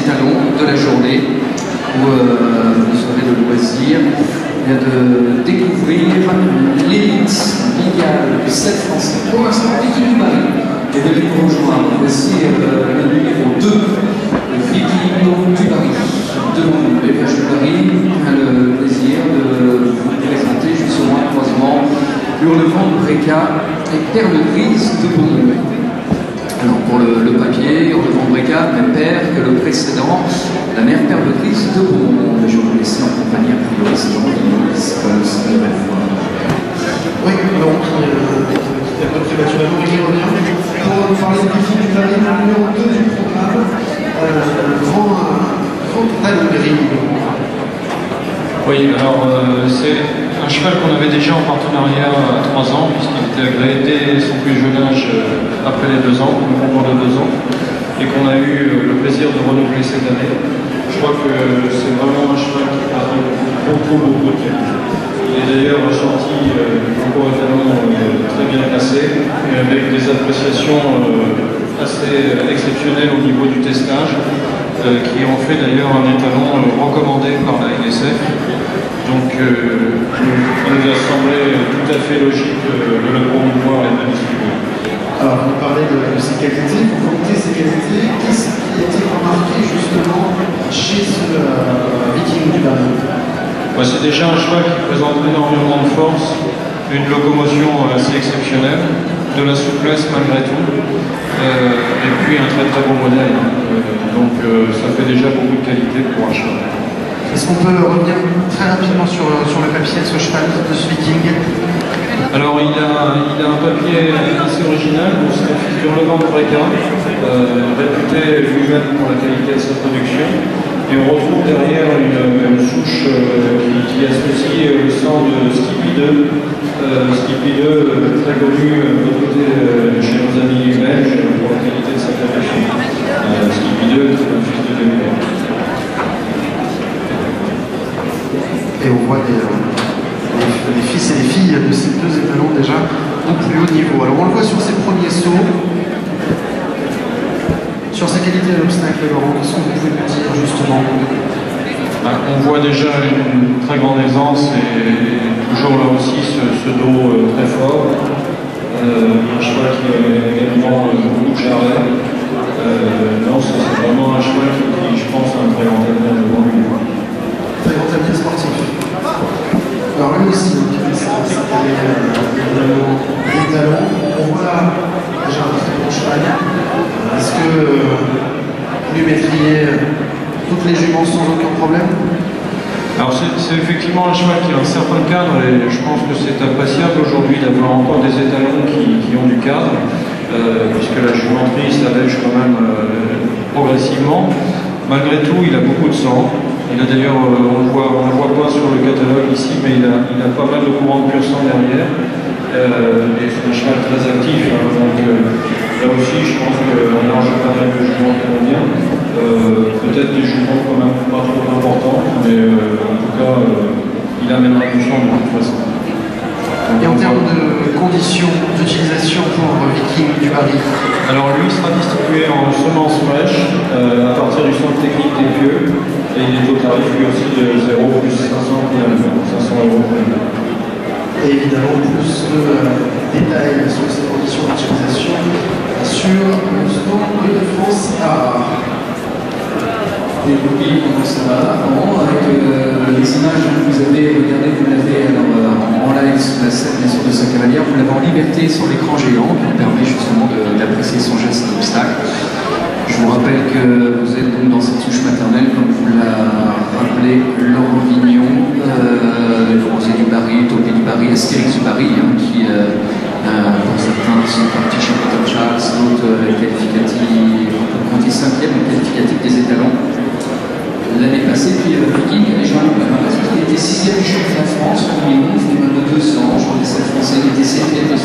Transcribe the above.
étalons de la journée où vous aurez le loisir de découvrir l'élite mondiale du 7 français. Pour l'instant, Viking du Barry est venu nous rejoindre. Voici le numéro 2 de Viking du Barry. Devant nous, les Villages du Barry a le plaisir de vous présenter justement le croisement Hurlevent de Bréca et Perle Grise de Beaumont. Alors pour le papier, Hurlevent de Bréca, même père que le précédent, la mère Perle Grise de Beaumont. Je vais vous laisser en compagnie a priori, c'est Jean-Guillaume qui se colle cette nouvelle fois. Oui, donc il y a pas de prématurellement qui revient. Pour parler de Viking du Barry, le numéro 2 du programme, grand Valkyrie. Oui, alors c'est un cheval qu'on avait déjà en partenariat à 3 ans, puisqu'il était agréé dès son plus jeune âge, après les 2 ans, le concours de 2 ans, et qu'on a eu le plaisir de renouveler cette année. Je crois que c'est vraiment un cheval qui présente beaucoup de qualité. Il est d'ailleurs sorti concours étalon très bien classé, et avec des appréciations assez exceptionnelles au niveau du testage, qui ont fait d'ailleurs un étalon recommandé par la NSF. Donc il nous a semblé tout à fait logique de le promouvoir et de le distribuer. Alors vous parlez de ses qualités, vous comptez ses qualités. Qu'est-ce qui a été remarqué justement chez ce Viking du Barry? C'est déjà un cheval qui présente énormément de force, une locomotion assez exceptionnelle, de la souplesse malgré tout, et puis un très beau modèle. Donc ça fait déjà beaucoup de qualité pour un cheval. Est-ce qu'on peut revenir très rapidement sur le papier de ce cheval, de ce Viking? Alors il a un papier assez original, c'est un fils d'Hurlevent de Bréca, réputé lui-même pour la qualité de sa production. Et on retrouve derrière une souche qui associe le sang de Skippy 2. Skippy 2, très connu chez nos amis belges pour la qualité de sa production. Skippy 2, c'est un fils de 2000. Et on voit les fils et les filles de ces 2 étalons déjà au plus haut niveau. Alors on le voit sur ses premiers sauts. Sur sa qualité à l'obstacle, Laurent, qu'est-ce que vous pouvez nous dire justement? On voit déjà une très grande aisance et toujours là aussi ce dos très fort. Un cheval qui a également beaucoup de charret. Non, c'est vraiment un cheval qui, je pense, a un très grand avenir devant lui. Très grand avenir sportif. Alors lui aussi, évidemment, les talons. On voit déjà un très bon cheval. Est-ce que vous lui mettriez toutes les juments sans aucun problème? Alors c'est effectivement un cheval qui a un certain cadre et je pense que c'est appréciable aujourd'hui d'avoir encore des étalons qui ont du cadre, puisque la jumenterie s'allège quand même progressivement. Malgré tout, il a beaucoup de sang. Il a d'ailleurs, on ne le voit pas sur le catalogue ici, mais il a pas mal de courant de pur sang derrière. Et c'est un cheval très actif, hein, donc là aussi je pense qu'un large panel de juments convient. Peut-être des juments quand même pas trop importants, mais en tout cas il amènera du sang de toute façon. Et en termes de conditions d'utilisation pour Viking du Barry? Alors lui sera distribué en semences fraîches à partir du centre technique des Pieux, et il est au tarif lui aussi de 0 plus 500 km, 500 € pour lui. Et évidemment plus de détails sur ces conditions d'utilisation sur le stand de France A. Et puis, comment ça va? Avec les images que vous avez regardées, vous l'avez en live sur la scène, bien sûr, de sa cavalière, vous l'avez en liberté sur l'écran géant qui vous permet justement d'apprécier son geste d'obstacle. Je vous rappelle que vous êtes donc dans cette touche maternelle, comme vous l'a rappelé Laurent Vignon, Rosé du Barry, Topé du Barry, Astérix du Barry, hein, qui pour certains sont partis chez Peter Charles, d'autres qualificatifs, quand il 5e qualificatif des étalons l'année passée, puis Viking, les gens parce qu'il était 6e du championnat de France en 2011, il est même de 200, je crois des 7 français, il était 7e de